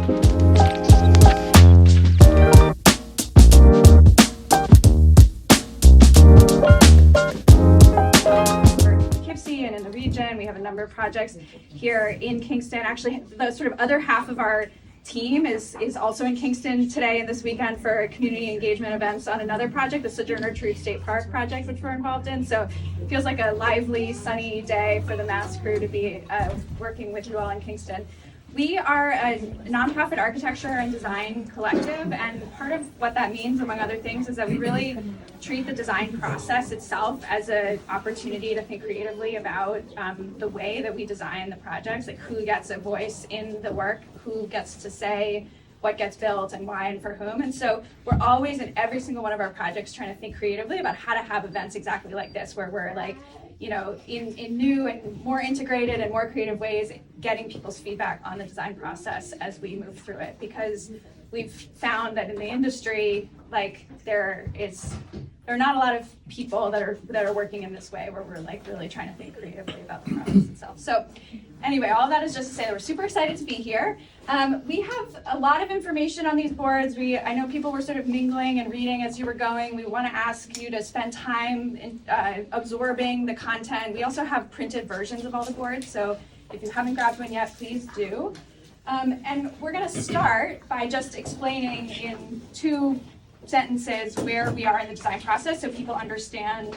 And in the region, we have a number of projects here in Kingston. Actually, the sort of other half of our team is also in Kingston today and this weekend for community engagement events on another project, the Sojourner Truth State Park project, which we're involved in. So it feels like a lively, sunny day for the Mass crew to be working with you all in Kingston. We are a nonprofit architecture and design collective, and part of what that means, among other things, is that we really treat the design process itself as an opportunity to think creatively about the way that we design the projects, like who gets a voice in the work, who gets to say what gets built and why and for whom. And so we're always in every single one of our projects trying to think creatively about how to have events exactly like this, where we're like, you know, in new and more integrated and more creative ways, getting people's feedback on the design process as we move through it. Because we've found that in the industry, like there are not a lot of people that are working in this way, where we're like really trying to think creatively about the process itself. So anyway, all of that is just to say that we're super excited to be here. We have a lot of information on these boards. I know people were sort of mingling and reading as you were going. We want to ask you to spend time in, absorbing the content. We also have printed versions of all the boards, so if you haven't grabbed one yet, please do. And we're going to start by just explaining in 2 sentences where we are in the design process, so people understand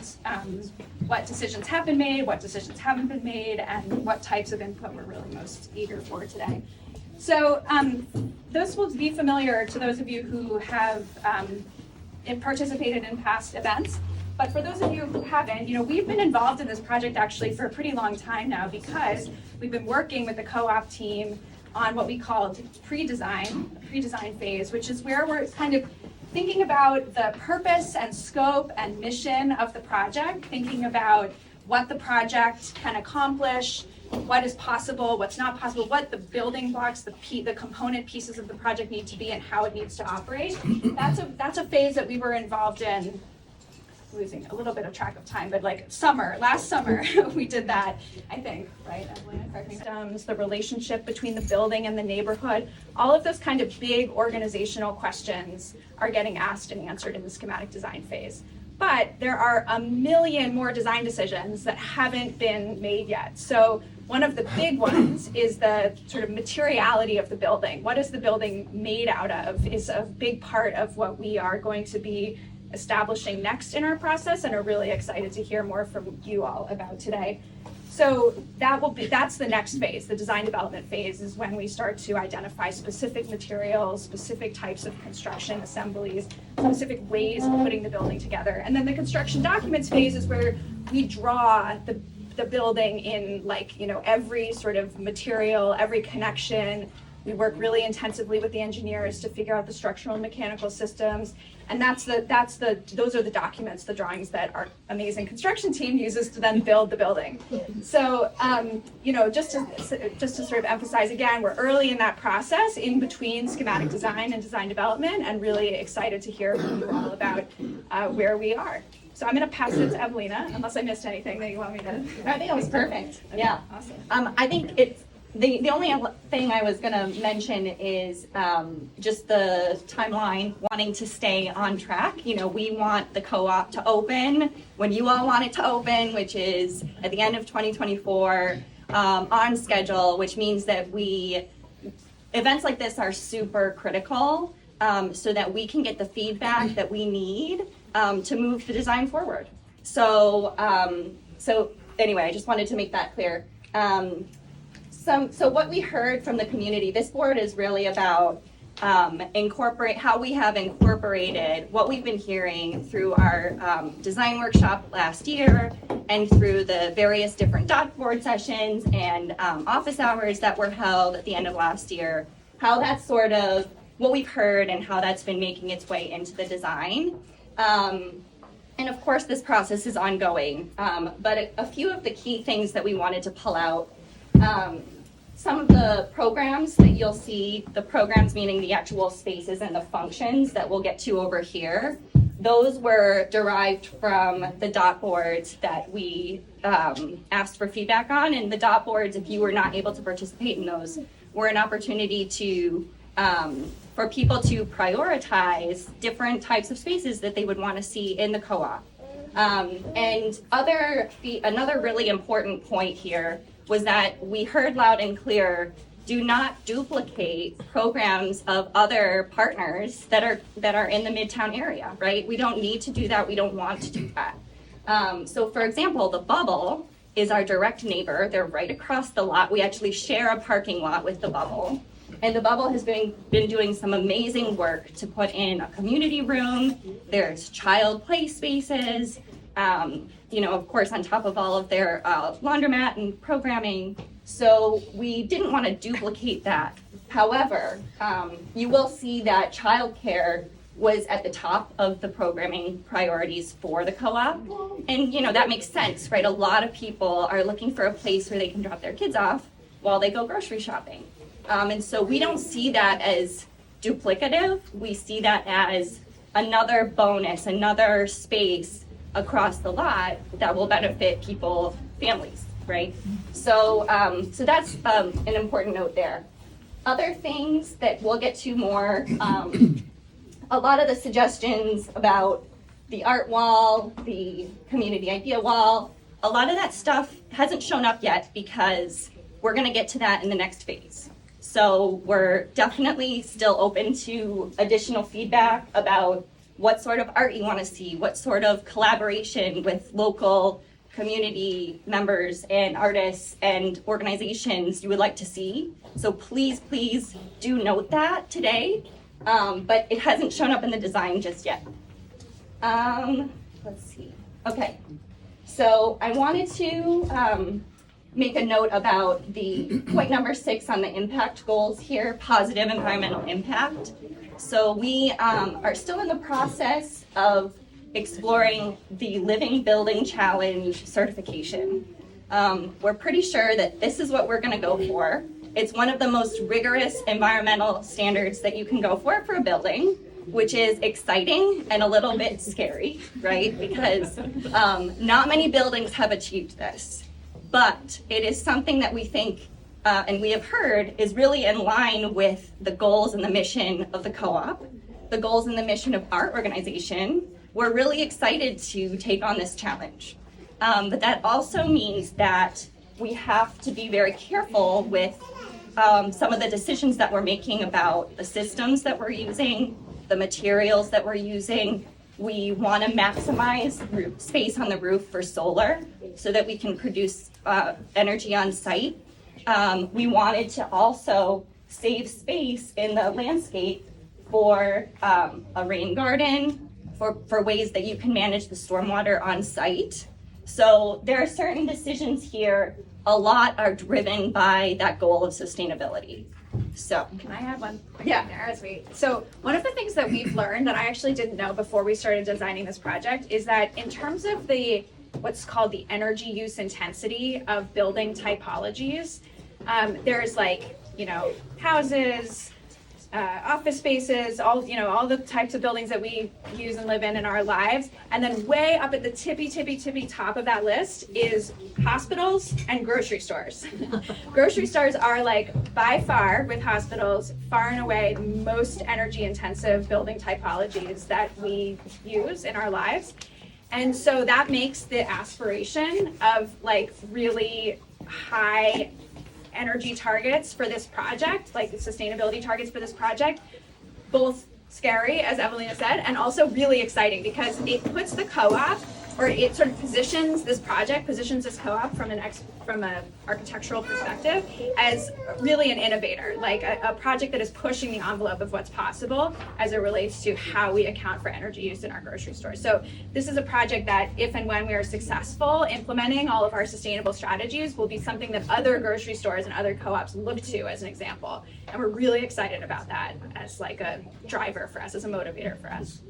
what decisions have been made, what decisions haven't been made, and what types of input we're really most eager for today. So those will be familiar to those of you who have participated in past events. But for those of you who haven't, you know, we've been involved in this project actually for a pretty long time now, because we've been working with the co-op team on what we called pre-design phase, which is where we're kind of thinking about the purpose and scope and mission of the project, thinking about what the project can accomplish, what is possible, what's not possible, what the building blocks, the component pieces of the project need to be, and how it needs to operate. That's a phase that we were involved in, losing a little bit of track of time, but like last summer, we did that, I think, right, Evelina, correct me. The relationship between the building and the neighborhood, all of those kind of big organizational questions are getting asked and answered in the schematic design phase. But there are a million more design decisions that haven't been made yet. So one of the big ones is the sort of materiality of the building. What is the building made out of is a big part of what we are going to be establishing next in our process, and are really excited to hear more from you all about today. So that's the next phase. The design development phase is when we start to identify specific materials, specific types of construction assemblies, specific ways of putting the building together. And then the construction documents phase is where we draw the building in, like, you know, every sort of material, every connection. We work really intensively with the engineers to figure out the structural and mechanical systems. And those are the documents, the drawings that our amazing construction team uses to then build the building. So, you know, just to sort of emphasize again, we're early in that process, in between schematic design and design development, and really excited to hear from you all about where we are. So I'm going to pass it to Evelina, unless I missed anything that you want me to. I think it was perfect. Okay, yeah. Awesome. I think it's the only thing I was going to mention is just the timeline, wanting to stay on track. You know, we want the co-op to open when you all want it to open, which is at the end of 2024, on schedule, which means that events like this are super critical, so that we can get the feedback that we need to move the design forward. So anyway, I just wanted to make that clear. So what we heard from the community, this board is really about how we have incorporated what we've been hearing through our design workshop last year, and through the various different dot board sessions and office hours that were held at the end of last year, how that's sort of what we've heard and how that's been making its way into the design. And of course, this process is ongoing, but a few of the key things that we wanted to pull out, some of the programs that you'll see, the programs meaning the actual spaces and the functions that we'll get to over here, those were derived from the dot boards that we asked for feedback on. And the dot boards, if you were not able to participate in those, were an opportunity to for people to prioritize different types of spaces that they would want to see in the co-op. And another really important point here was that we heard loud and clear, do not duplicate programs of other partners that are in the Midtown area, right? We don't need to do that. We don't want to do that. So for example, the Bubble is our direct neighbor. They're right across the lot. We actually share a parking lot with the Bubble. And the Bubble has been doing some amazing work to put in a community room. There's child play spaces, of course, on top of all of their laundromat and programming. So we didn't want to duplicate that. However, you will see that childcare was at the top of the programming priorities for the co-op. And, that makes sense, right? A lot of people are looking for a place where they can drop their kids off while they go grocery shopping. And so we don't see that as duplicative. We see that as another bonus, another space across the lot that will benefit people, families, right? So that's an important note there. Other things that we'll get to more, a lot of the suggestions about the art wall, the community idea wall, a lot of that stuff hasn't shown up yet because we're going to get to that in the next phase. So we're definitely still open to additional feedback about what sort of art you want to see, what sort of collaboration with local community members and artists and organizations you would like to see. So please do note that today, but it hasn't shown up in the design just yet. Let's see. Okay, so I wanted to make a note about the point number 6 on the impact goals here, positive environmental impact. So we are still in the process of exploring the Living Building Challenge certification. We're pretty sure that this is what we're going to go for. It's one of the most rigorous environmental standards that you can go for a building, which is exciting and a little bit scary, right? Because not many buildings have achieved this. But it is something that we think and we have heard is really in line with the goals and the mission of the co-op, the goals and the mission of our organization. We're really excited to take on this challenge. But that also means that we have to be very careful with some of the decisions that we're making about the systems that we're using, the materials that we're using. We want to maximize space on the roof for solar so that we can produce energy on site. We wanted to also save space in the landscape for a rain garden, for ways that you can manage the stormwater on site. So there are certain decisions here. A lot are driven by that goal of sustainability. So can I add one thing there as so one of the things that we've learned that I actually didn't know before we started designing this project is that in terms of what's called the energy use intensity of building typologies, there's houses, office spaces, all the types of buildings that we use and live in our lives. And then way up at the tippy top of that list is hospitals and grocery stores. Grocery stores are by far, with hospitals, far and away the most energy intensive building typologies that we use in our lives. And so that makes the aspiration of really high energy targets for this project, the sustainability targets for this project, both scary, as Evelina said, and also really exciting because it puts the co-op, or it sort of positions this co-op from an architectural perspective as really an innovator, a project that is pushing the envelope of what's possible as it relates to how we account for energy use in our grocery stores. So this is a project that if and when we are successful implementing all of our sustainable strategies will be something that other grocery stores and other co-ops look to as an example. And we're really excited about that as a driver for us, as a motivator for us.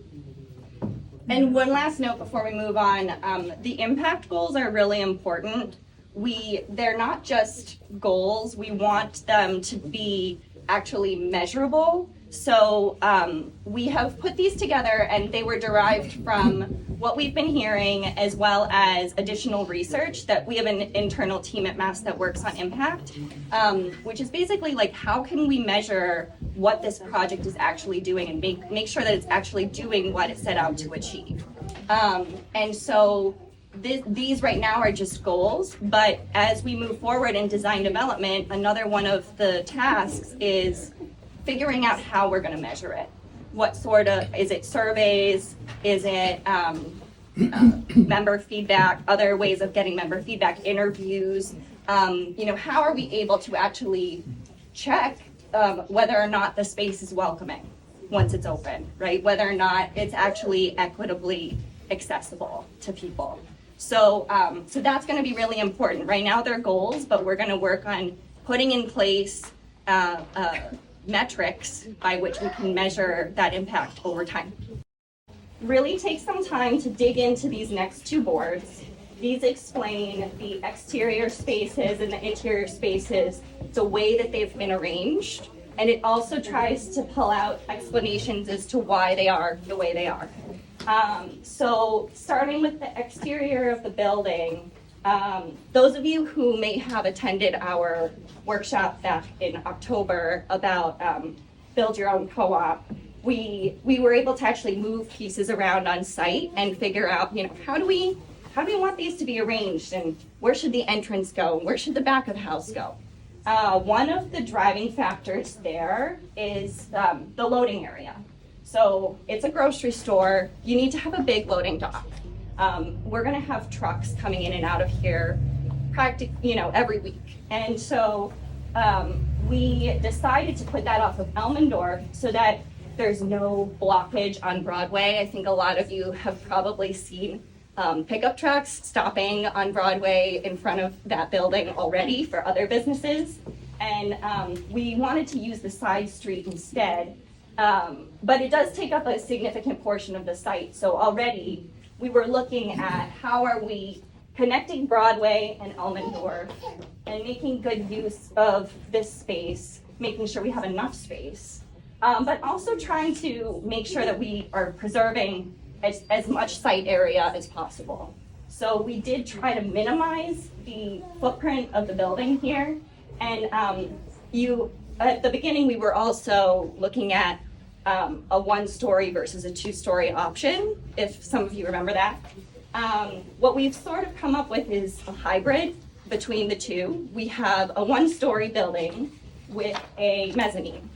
And one last note before we move on, the impact goals are really important. They're not just goals, we want them to be actually measurable. So we have put these together and they were derived from what we've been hearing as well as additional research that we have an internal team at Mass that works on impact, which is basically how can we measure what this project is actually doing and make sure that it's actually doing what it set out to achieve. And so these right now are just goals, but as we move forward in design development, another one of the tasks is figuring out how we're going to measure it. What sort of, is it surveys? Is it member feedback, other ways of getting member feedback, interviews? How are we able to actually check whether or not the space is welcoming once it's open, right? Whether or not it's actually equitably accessible to people. So that's going to be really important. Right now they're goals, but we're going to work on putting in place metrics by which we can measure that impact over time. Really take some time to dig into these next two boards. These explain the exterior spaces and the interior spaces, the way that they've been arranged, and it also tries to pull out explanations as to why they are the way they are. So starting with the exterior of the building, those of you who may have attended our workshop back in October about build your own co-op, we were able to actually move pieces around on site and figure out, how do we want these to be arranged, and where should the entrance go, and where should the back of the house go? One of the driving factors there is the loading area. So it's a grocery store. You need to have a big loading dock. We're going to have trucks coming in and out of here every week. And so we decided to put that off of Elmendorf so that there's no blockage on Broadway. I think a lot of you have probably seen pickup trucks stopping on Broadway in front of that building already for other businesses. And we wanted to use the side street instead. But it does take up a significant portion of the site. So already we were looking at how are we connecting Broadway and Elmendorf and making good use of this space, making sure we have enough space, but also trying to make sure that we are preserving as much site area as possible. So we did try to minimize the footprint of the building here. And at the beginning, we were also looking at a one-story versus a two-story option, if some of you remember that. What we've sort of come up with is a hybrid between the two. We have a one-story building with a mezzanine.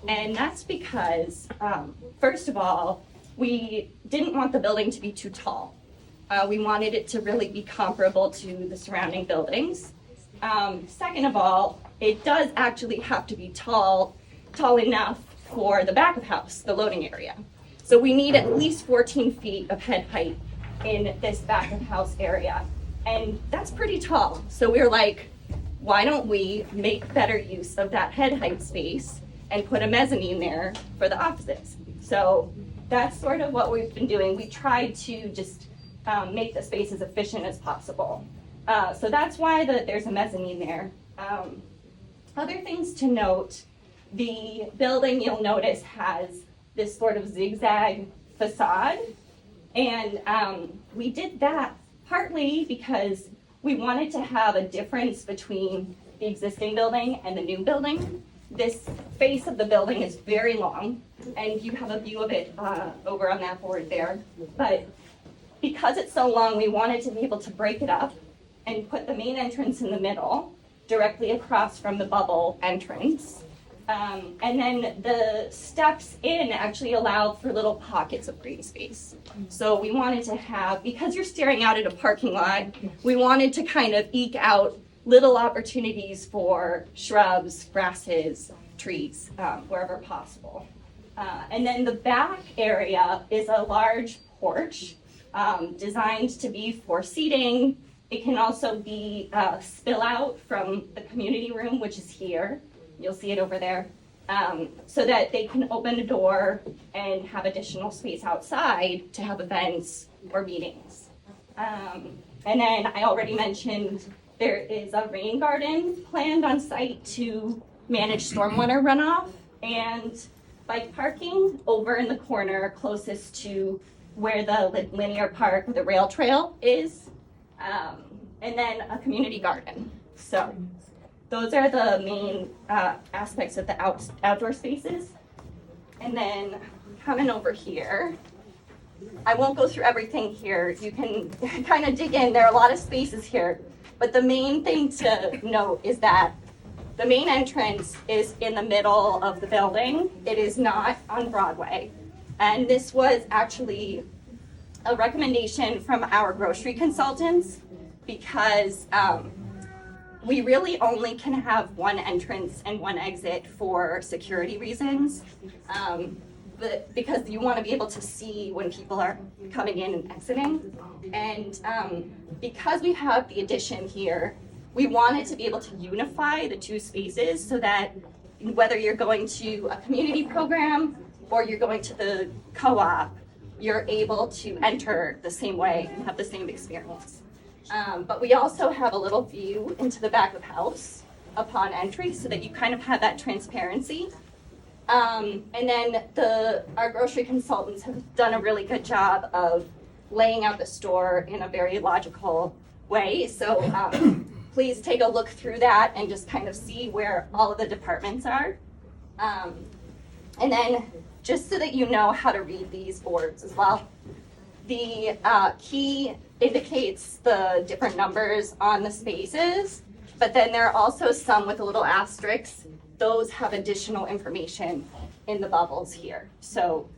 And that's because, first of all, we didn't want the building to be too tall. We wanted it to really be comparable to the surrounding buildings. Second of all, it does actually have to be tall enough for the back of house, the loading area. So we need at least 14 feet of head height in this back of house area. And that's pretty tall. So we were like, why don't we make better use of that head height space and put a mezzanine there for the offices? So that's sort of what we've been doing. We tried to just make the space as efficient as possible. So that's why there's a mezzanine there. Other things to note, the building, you'll notice, has this sort of zigzag facade. And we did that partly because we wanted to have a difference between the existing building and the new building. This face of the building is very long, and you have a view of it over on that board there. But because it's so long, we wanted to be able to break it up and put the main entrance in the middle, directly across from the bubble entrance. And then the steps in actually allowed for little pockets of green space. So we wanted to have, because you're staring out at a parking lot, we wanted to kind of eke out little opportunities for shrubs, grasses, trees, wherever possible. And then the back area is a large porch designed to be for seating. It can also be spill out from the community room, which is here. You'll see it over there, so that they can open a door and have additional space outside to have events or meetings. And then I already mentioned there is a rain garden planned on site to manage stormwater runoff and bike parking over in the corner closest to where the linear park or the rail trail is, and then a community garden. So those are the main aspects of the outdoor spaces. And then coming over here, I won't go through everything here. You can kind of dig in. There are a lot of spaces here. But the main thing to note is that the main entrance is in the middle of the building. It is not on Broadway. And this was actually a recommendation from our grocery consultants because we really only can have one entrance and one exit for security reasons. Because you want to be able to see when people are coming in and exiting. And because we have the addition here, we wanted to be able to unify the two spaces so that whether you're going to a community program or you're going to the co-op, you're able to enter the same way and have the same experience. But we also have a little view into the back of house upon entry so that you kind of have that transparency. And then our grocery consultants have done a really good job of laying out the store in a very logical way. So please take a look through that and just kind of see where all of the departments are. And then just so that you know how to read these boards as well, the key indicates the different numbers on the spaces, but then there are also some with a little asterisk. Those have additional information in the bubbles here. So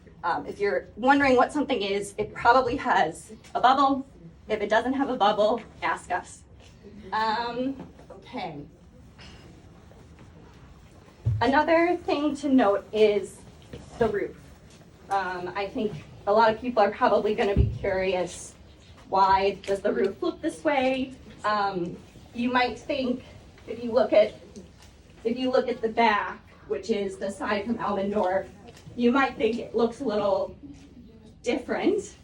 if you're wondering what something is, it probably has a bubble. If it doesn't have a bubble, ask us. Okay. Another thing to note is the roof. I think a lot of people are probably going to be curious, why does the roof look this way? You might think if you look at the back, which is the side from Elmendorf, you might think it looks a little different.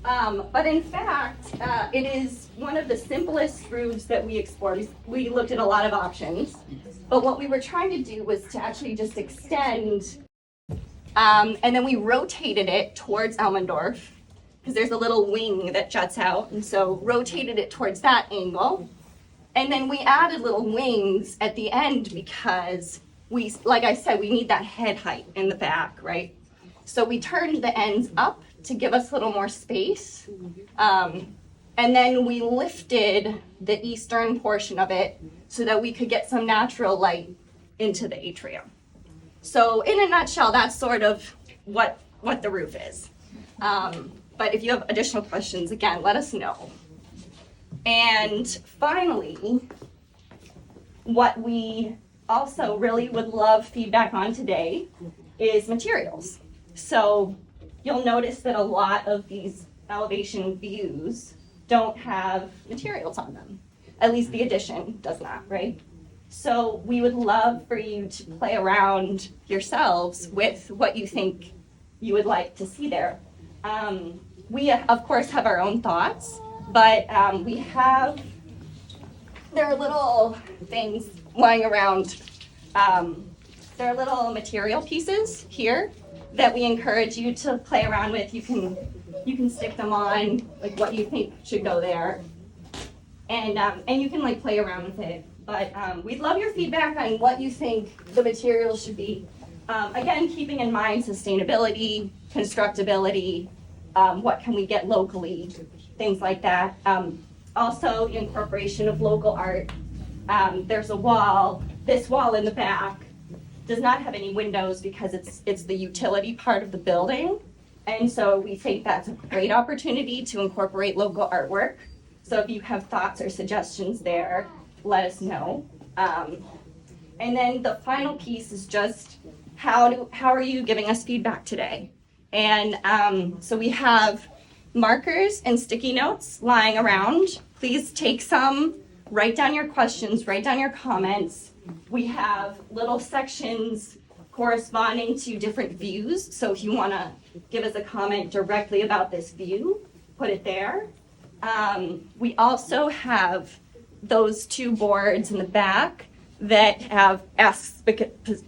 But in fact, it is one of the simplest roofs that we explored. We looked at a lot of options, but what we were trying to do was to actually just extend, and then we rotated it towards Elmendorf, because there's a little wing that juts out, and so rotated it towards that angle. And then we added little wings at the end because like I said, we need that head height in the back, right? So we turned the ends up to give us a little more space. And then we lifted the eastern portion of it so that we could get some natural light into the atrium. So in a nutshell, that's sort of what the roof is. But if you have additional questions, again, let us know. And finally, what we also really would love feedback on today is materials. So you'll notice that a lot of these elevation views don't have materials on them. At least the addition does not, right? So we would love for you to play around yourselves with what you think you would like to see there. We, of course, have our own thoughts, but there are little things lying around. There are little material pieces here that we encourage you to play around with. You can stick them on, like what you think should go there, and you can like play around with it. But we'd love your feedback on what you think the materials should be. Again, keeping in mind sustainability, constructability, what can we get locally, things like that. Also, the incorporation of local art. There's a wall. This wall in the back does not have any windows because it's the utility part of the building. And so we think that's a great opportunity to incorporate local artwork. So if you have thoughts or suggestions there, let us know. And then the final piece is just how are you giving us feedback today? And so we have markers and sticky notes lying around. Please take some, write down your questions, write down your comments. We have little sections corresponding to different views. So if you want to give us a comment directly about this view, put it there. We also have those two boards in the back that have asked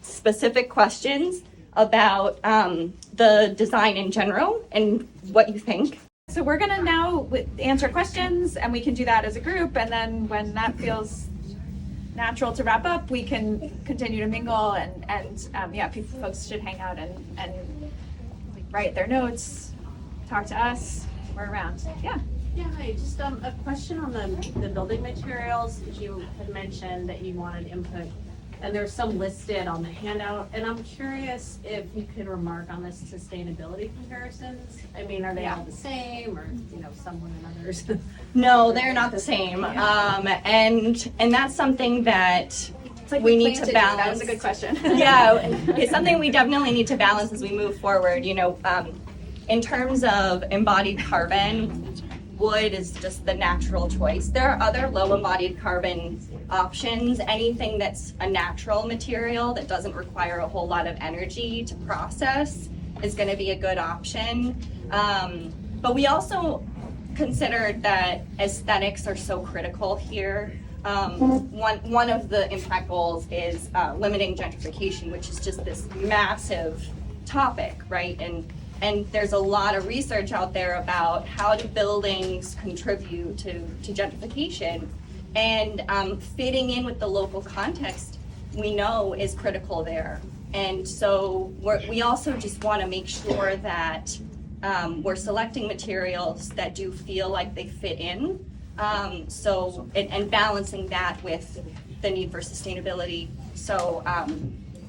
specific questions about the design in general and what you think. So we're gonna now answer questions, and we can do that as a group, and then when that feels natural to wrap up, we can continue to mingle and yeah, folks should hang out and write their notes, talk to us. We're around. Yeah. Yeah, hi, just a question on the building materials. You had mentioned that you wanted input, and there's some listed on the handout, and I'm curious if you could remark on the sustainability comparisons. I mean, are they all the same, or, you know, some more than others? No, they're not the same. And that's something that It's like we need plan to do. balance. That was a good question. Yeah, it's something we definitely need to balance as we move forward. You know, in terms of embodied carbon, wood is just the natural choice. There are other low embodied carbon options. Anything that's a natural material that doesn't require a whole lot of energy to process is going to be a good option. But we also considered that aesthetics are so critical here. One of the impact goals is limiting gentrification, which is just this massive topic, right? And there's a lot of research out there about how do buildings contribute to gentrification, and fitting in with the local context we know is critical there. And so we also just want to make sure that we're selecting materials that do feel like they fit in, and balancing that with the need for sustainability. So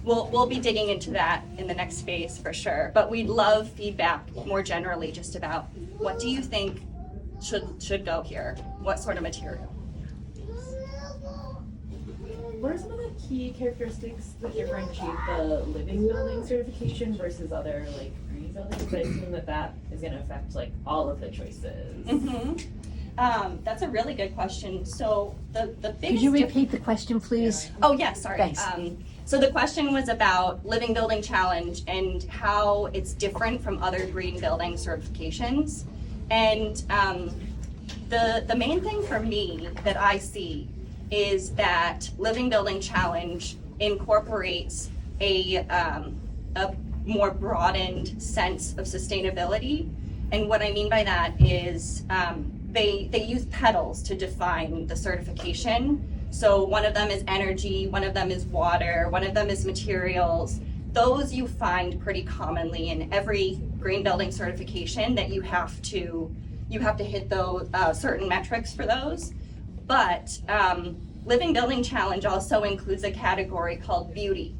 we'll be digging into that in the next phase for sure. But we'd love feedback more generally just about what do you think should go here? What sort of material? What are some of the key characteristics that differentiate the living building certification versus other like green buildings? I assume that is going to affect like all of the choices. That's a really good question. So the biggest. Could you repeat the question, please? Oh yeah, sorry. Thanks. So the question was about Living Building Challenge and how it's different from other green building certifications. And the main thing for me that I see is that Living Building Challenge incorporates a more broadened sense of sustainability. And what I mean by that is they use petals to define the certification. So one of them is energy, one of them is water, one of them is materials. Those you find pretty commonly in every green building certification, that you have to hit those certain metrics for those. But Living Building Challenge also includes a category called beauty.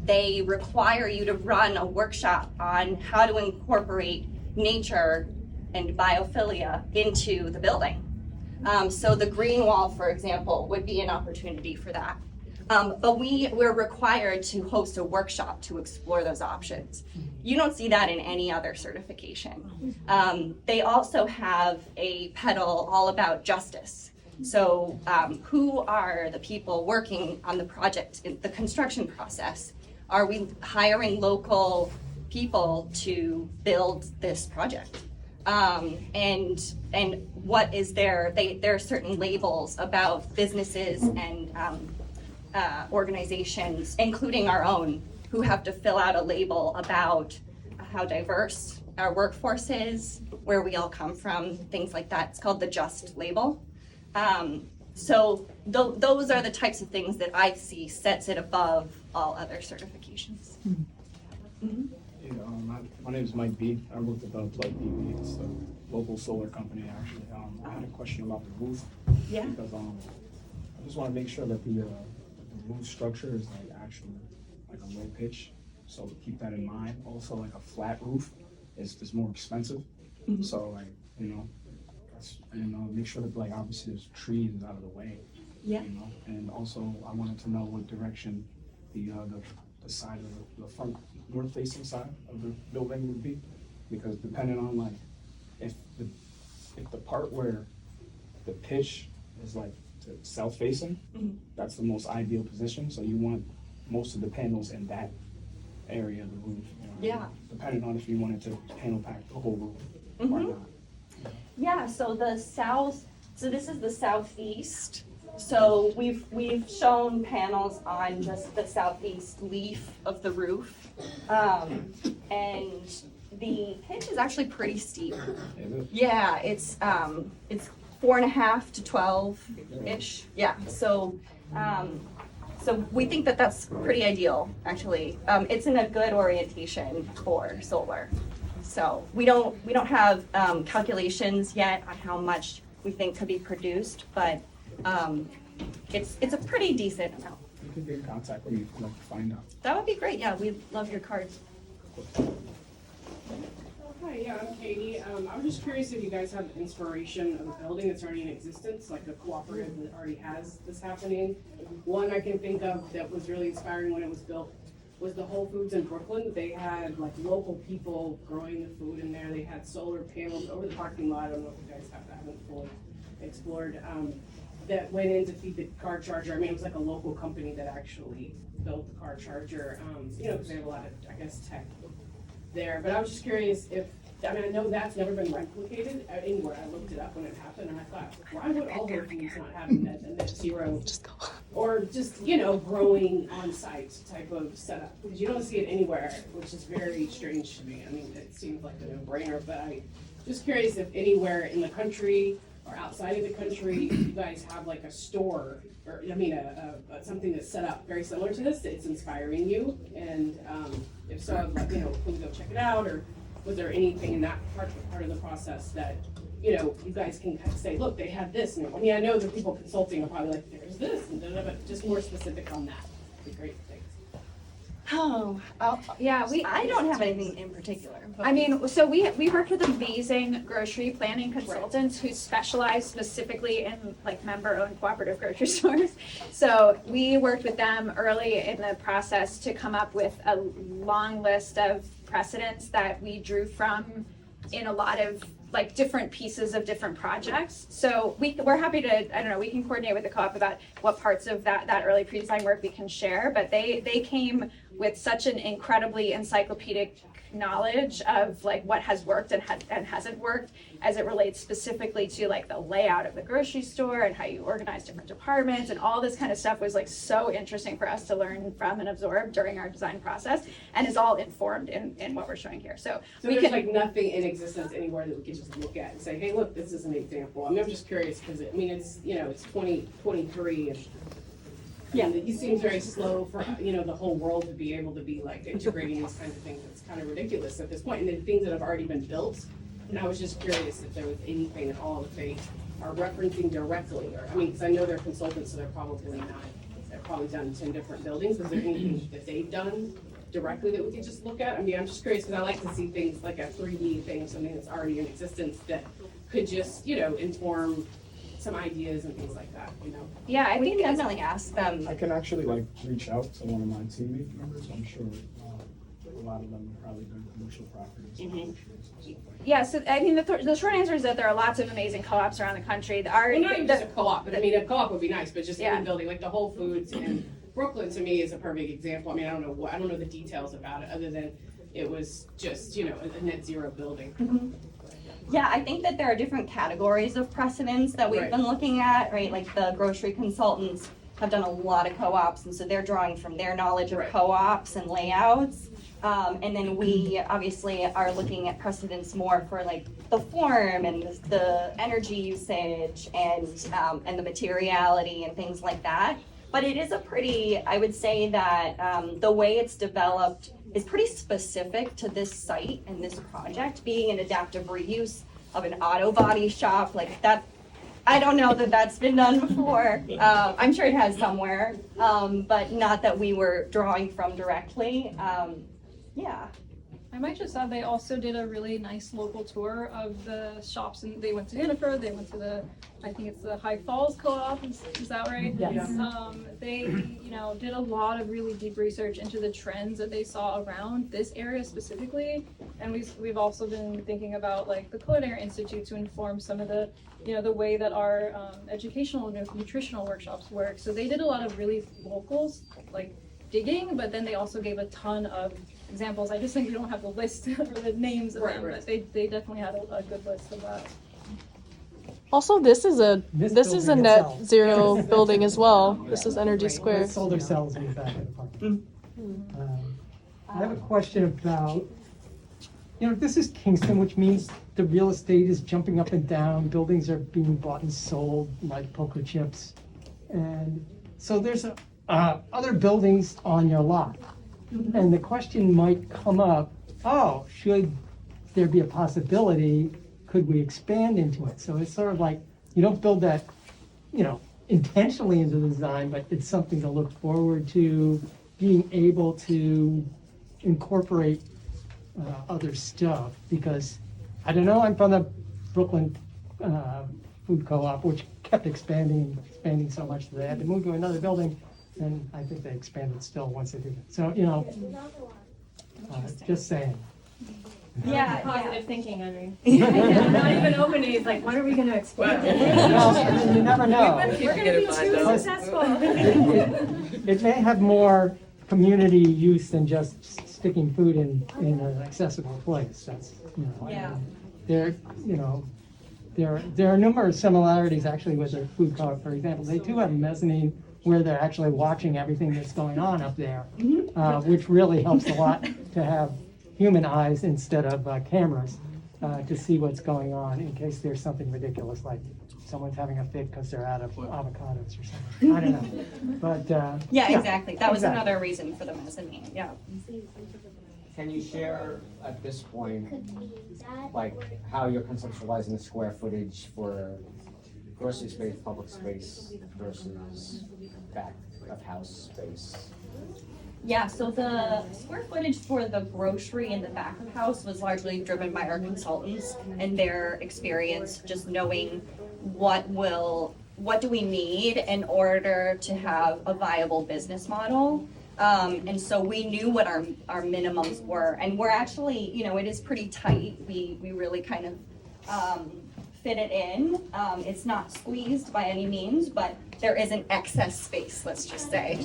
They require you to run a workshop on how to incorporate nature and biophilia into the building. So the green wall, for example, would be an opportunity for that. But we're required to host a workshop to explore those options. You don't see that in any other certification. They also have a pedal all about justice. So who are the people working on the project, in the construction process? Are we hiring local people to build this project? And what is there are certain labels about businesses and organizations, including our own, who have to fill out a label about how diverse our workforce is, where we all come from, things like that. It's called the JUST label. So those are the types of things that I see sets it above all other certifications. Mm-hmm. Yeah, my name is Mike B. I work with Plug PV. It's a local solar company, actually. I had a question about the roof. Yeah. Because I just want to make sure that the roof structure is like actually like a low pitch. So keep that in mind. Also, like a flat roof is more expensive. Mm-hmm. So like, make sure that like obviously there's trees out of the way. Yeah. And also I wanted to know what direction the side of the front north facing side of the building would be, because depending on like if the part where the pitch is like south facing, Mm-hmm. that's the most ideal position. So you want most of the panels in that area of the roof. Yeah. Depending on if you wanted to panel pack the whole roof or Mhm. not. Yeah, so this is the southeast. So we've shown panels on just the southeast leaf of the roof. And the pitch is actually pretty steep. Is it? Yeah, it's 4.5 to 12-ish. Yeah, so So we think that that's pretty ideal, actually. It's in a good orientation for solar. So we don't have calculations yet on how much we think could be produced, but it's a pretty decent amount. You can get in contact with me if you'd like to find out. That would be great. Yeah, we'd love your cards. Hi, yeah, I'm Katie. I was just curious if you guys have inspiration of a building that's already in existence, like a cooperative that already has this happening. One I can think of that was really inspiring when it was built was the Whole Foods in Brooklyn. They had like local people growing the food in there. They had solar panels over the parking lot. I don't know if you guys haven't fully explored. That went in to feed the car charger. I mean, it was like a local company that actually built the car charger, because they have a lot of, I guess, tech there. But I was just curious if, I mean, I know that's never been replicated anywhere. I looked it up when it happened and I thought, why would all Whole Foods not have a net zero? Or just, growing on site type of setup? Because you don't see it anywhere, which is very strange to me. I mean, it seems like a no-brainer, but I'm just curious if anywhere in the country or outside of the country, you guys have like a store, or something that's set up very similar to this, it's inspiring you, and if so, I'd like, can we go check it out, or was there anything in that part of the process that, you guys can kind of say, look, they had this, and I mean, I know the people consulting are probably like, there's this, and but just more specific on that would be great, thanks. Oh, Yeah, I don't have anything in particular. But I mean, so we work with amazing grocery planning consultants who specialize specifically in like member-owned cooperative grocery stores. So we worked with them early in the process to come up with a long list of precedents that we drew from in a lot of like different pieces of different projects. So we're happy to, we can coordinate with the co-op about what parts of that early pre-design work we can share, but they came with such an incredibly encyclopedic knowledge of like what has worked and hasn't worked as it relates specifically to like the layout of the grocery store and how you organize different departments, and all this kind of stuff was like so interesting for us to learn from and absorb during our design process, and is all informed in what we're showing here. So So we there's can, like nothing in existence anywhere that we could just look at and say, hey, look, this is an example. I mean, I'm just curious because it's, it's 2023 and it seems very slow for, the whole world to be able to be like integrating these kinds of things. It's kind of ridiculous at this point. And then things that have already been built. And I was just curious if there was anything at all that they are referencing directly, or, because I know they're consultants, so they're probably done 10 different buildings. Is there anything that they've done directly that we could just look at? I mean, I'm just curious because I like to see things like a 3D thing, something that's already in existence that could just, inform some ideas and things like that, yeah, I we think can that's definitely ask them. I can actually reach out to one of my teammate members. I'm sure a lot of them have probably done commercial properties. And stuff like that. Yeah, so I mean, the short answer is that there are lots of amazing co-ops around the country. Well, not even just a co-op, but a co-op would be nice, but just Yeah. any building, like the Whole Foods in Brooklyn to me is a perfect example. I mean, I don't know the details about it, other than it was just, a net zero building. Yeah, I think that there are different categories of precedents that we've Right. been looking at, right? Like the grocery consultants have done a lot of co-ops, and so they're drawing from their knowledge of Right. co-ops and layouts. And then we obviously are looking at precedents more for like the form and the energy usage and the materiality and things like that. But it is I would say that the way it's developed is pretty specific to this site and this project, being an adaptive reuse of an auto body shop like that. I don't know that that's been done before. I'm sure it has somewhere, but not that we were drawing from directly. Yeah. I might just add they also did a really nice local tour of the shops, and they went to Hannaford, they went to I think it's the High Falls Co-op, is that right? Yes. They, did a lot of really deep research into the trends that they saw around this area specifically, and we've also been thinking about like the Culinary Institute to inform some of the, the way that our educational nutritional workshops work. So they did a lot of really local like digging, but then they also gave a ton of examples. I just think we don't have the list or the names of them, but they definitely had a good list of that. Also, this is a building net itself. zero building as well. This is Energy Square. With solar cells in the back of the park. I have a question about, this is Kingston, which means the real estate is jumping up and down, buildings are being bought and sold like poker chips. And so there's other buildings on your lot. And the question might come up, oh, should there be a possibility, could we expand into it? So it's sort of like, you don't build that, intentionally into the design, but it's something to look forward to, being able to incorporate other stuff. Because, I don't know, I'm from the Brooklyn Food Co-op, which kept expanding so much that they had to move to another building, and I think they expanded still once they did it. So, just saying. Yeah, Positive thinking, Henry. Not even opening, it's like, when are we gonna expand? Well, you never know. We're gonna be too successful. It may have more community use than just sticking food in an accessible place. That's, Yeah. There are numerous similarities actually with their food court, for example. They do have a mezzanine where they're actually watching everything that's going on up there, which really helps a lot to have human eyes instead of cameras to see what's going on in case there's something ridiculous like someone's having a fit because they're out of avocados or something. I don't know. But Yeah, exactly. That was exactly. another reason for the mezzanine, yeah. Can you share at this point, like, how you're conceptualizing the square footage for grocery space, public space versus back of house space? Yeah, so the square footage for the grocery in the back of house was largely driven by our consultants and their experience, just knowing what do we need in order to have a viable business model. And so we knew what our minimums were, and we're actually, it is pretty tight. We really kind of fit it in. It's not squeezed by any means, but there is an excess space, let's just say.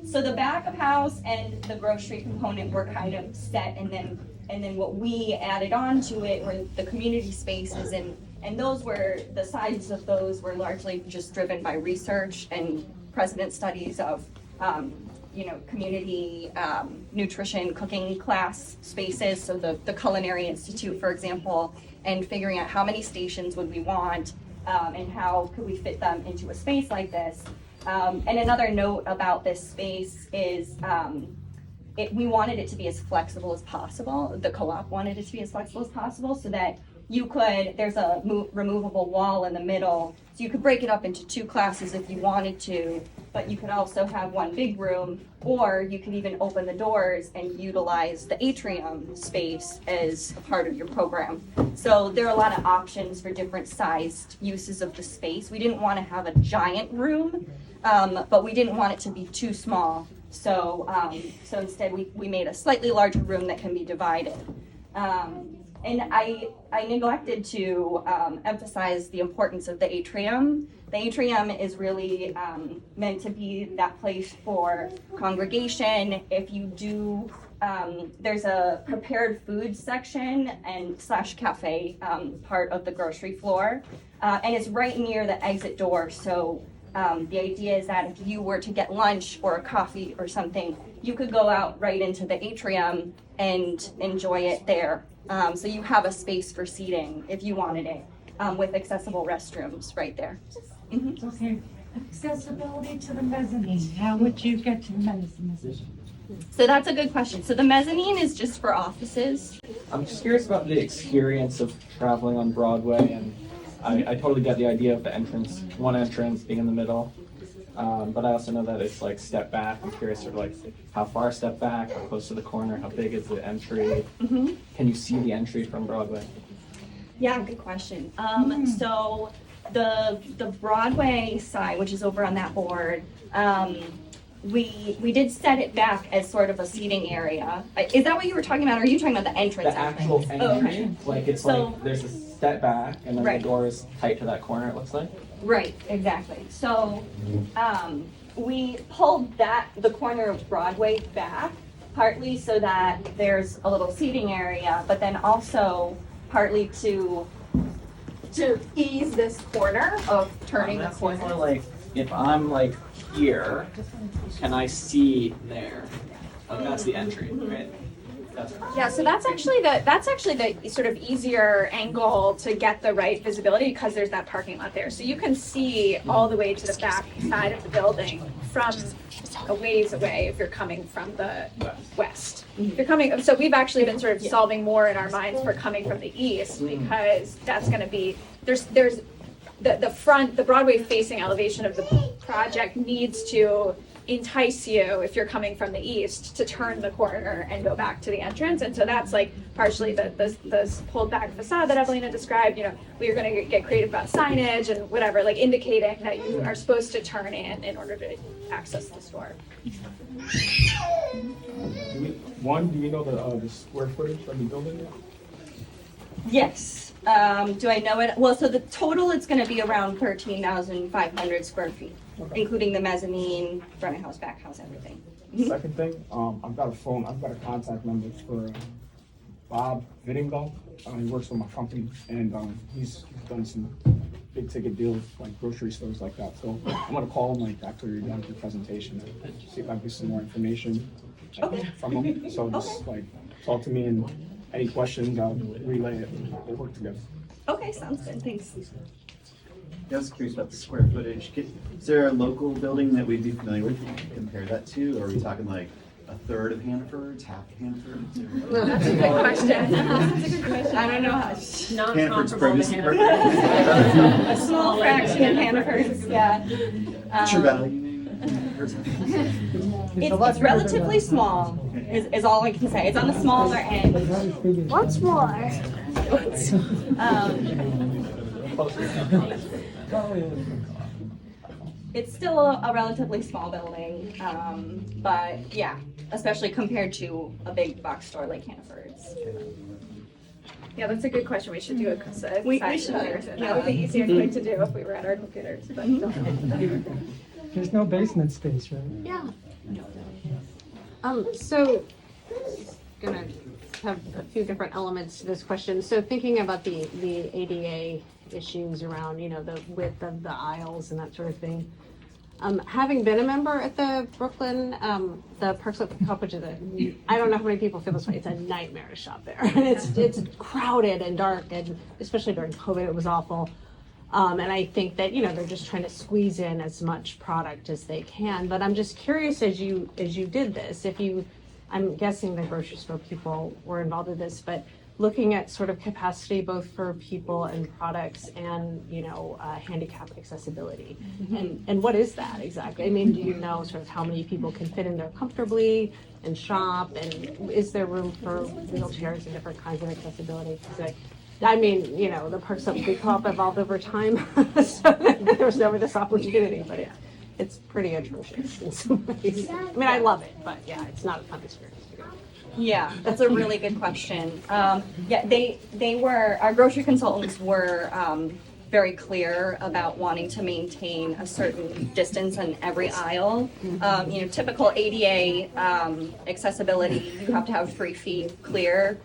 So the back of house and the grocery component were kind of set, and then what we added on to it were the community spaces, and those were, the sizes of those were largely just driven by research and precedent studies of community nutrition cooking class spaces. So the Culinary Institute, for example, and figuring out how many stations would we want and how could we fit them into a space like this. And another note about this space is we wanted it to be as flexible as possible. The co-op wanted it to be as flexible as possible so that there's a removable wall in the middle, so you could break it up into 2 classes if you wanted to, but you could also have one big room, or you could even open the doors and utilize the atrium space as a part of your program. So there are a lot of options for different sized uses of the space. We didn't want to have a giant room, but we didn't want it to be too small. So instead we made a slightly larger room that can be divided. And I neglected to emphasize the importance of the atrium. The atrium is really meant to be that place for congregation. If you do, there's a prepared food section and / cafe part of the grocery floor. And it's right near the exit door. So the idea is that if you were to get lunch or a coffee or something, you could go out right into the atrium and enjoy it there. So you have a space for seating if you wanted it, with accessible restrooms right there. Mm-hmm. Okay, accessibility to the mezzanine, how would you get to the mezzanine? So that's a good question. So the mezzanine is just for offices. I'm just curious about the experience of traveling on Broadway, and I totally get the idea of the entrance, one entrance being in the middle. But I also know that it's like step back. I'm curious sort of like how far step back, how close to the corner, how big is the entry? Mm-hmm. Can you see the entry from Broadway? Yeah, good question. So the Broadway side, which is over on that board, we did set it back as sort of a seating area. Is that what you were talking about? Or are you talking about the entrance? The actual entry, Oh, okay. like it's So- like there's a step back, and then Right. the door is tight to that corner. It looks like. Right, exactly. So we pulled the corner of Broadway back, partly so that there's a little seating area, but then also partly to ease this corner of turning the That's more corner. like if I'm like here, can I see there? Like that's the entry, right? Yeah, so that's actually the sort of easier angle to get the right visibility because there's that parking lot there. So you can see all the way to the back side of the building from a ways away if you're coming from the west. If you're coming, so we've actually been sort of solving more in our minds for coming from the east because that's going to be there's the front, the Broadway facing elevation of the project needs to entice you if you're coming from the east to turn the corner and go back to the entrance. And so that's like partially the pulled back facade that Evelina described. You know, we're going to get creative about signage and whatever, like indicating that you are supposed to turn in order to access the store. Do we know the square footage of the building yet? Yes. Do I know it? Well, so the total is going to be around 13,500 square feet, including the mezzanine, front house, back house, everything. Second thing, I've got a contact number for Bob Vittingal. He works for my company, and he's done some big ticket deals like grocery stores like that. So I'm gonna call him like after you're done with your presentation and see if I can get some more information from him. So just like talk to me, and any questions I'll relay it and we'll work together. Okay, sounds good. Thanks. I was curious about the square footage. Is there a local building that we'd be familiar with that you could compare that to? Or are we talking like a third of Hannaford's, half of Hannaford's? That's a good question. That's a good question. I don't know how. Not Hannaford's comparable to produce. Hannaford. A small fraction of Hannaford's, yeah. What's your value? It's relatively small, is all I can say. It's on the smaller end. What's more? It's still a relatively small building, but yeah, especially compared to a big box store like Hannaford's. Yeah, that's a good question. We should do a size We comparison. should, That would be easy and quick to do if we were at our computers, but There's no basement space, right? Yeah. So, gonna have a few different elements to this question. So thinking about the ADA issues around, you know, the width of the aisles and that sort of thing. Having been a member at the Brooklyn, the Park Slope Cup, which is I don't know how many people feel this way. It's a nightmare to shop there. And it's crowded and dark, and especially during COVID, it was awful. And I think that, you know, they're just trying to squeeze in as much product as they can. But I'm just curious, as you did this, I'm guessing the grocery store people were involved in this, but looking at sort of capacity both for people and products and, you know, handicap accessibility. And what is that exactly? I mean, do you know sort of how many people can fit in there comfortably and shop? And is there room for wheelchairs and different kinds of accessibility? I mean, you know, the Park Slope Co-op evolved over time, so there was never this opportunity, but it's pretty atrocious in some ways. I mean, I love it, but yeah, it's not a fun experience to go. Yeah, that's a really good question. Our grocery consultants were very clear about wanting to maintain a certain distance in every aisle. You know, typical ADA accessibility, you have to have 3 feet clear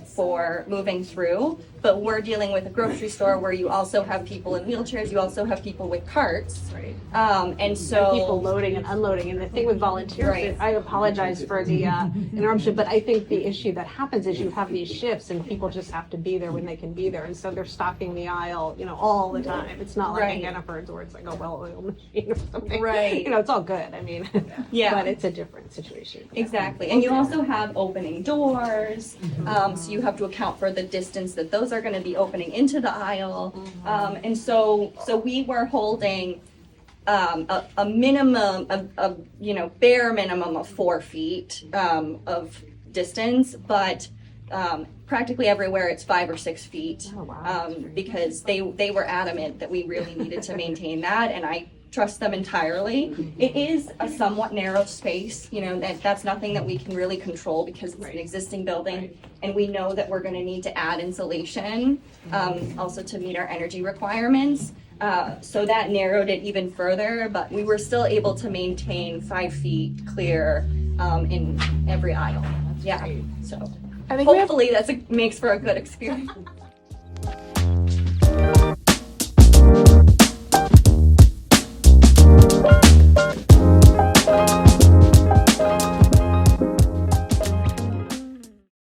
for moving through. But we're dealing with a grocery store where you also have people in wheelchairs, you also have people with carts. Right. And so people loading and unloading. And the thing with volunteers, Right. I apologize for the interruption, but I think the issue that happens is you have these shifts and people just have to be there when they can be there. And so they're stocking the aisle, you know, all the time. It's not like Right. a Hannaford's where it's like a well-oiled machine or something. Right. You know, it's all good. I mean, Yeah. but it's a different situation. Exactly, and you also have opening doors, so you have to account for the distance that those are gonna be opening into the aisle. And so we were holding a minimum of, you know, bare minimum of 4 feet of distance, but practically everywhere it's 5 or 6 feet. Oh, wow. Because they were adamant that we really needed to maintain that, and I trust them entirely. It is a somewhat narrow space, you know, that's nothing that we can really control because it's an existing building, and we know that we're gonna need to add insulation, also to meet our energy requirements. So that narrowed it even further, but we were still able to maintain 5 feet clear in every aisle. Yeah, so I think we have hopefully makes for a good experience.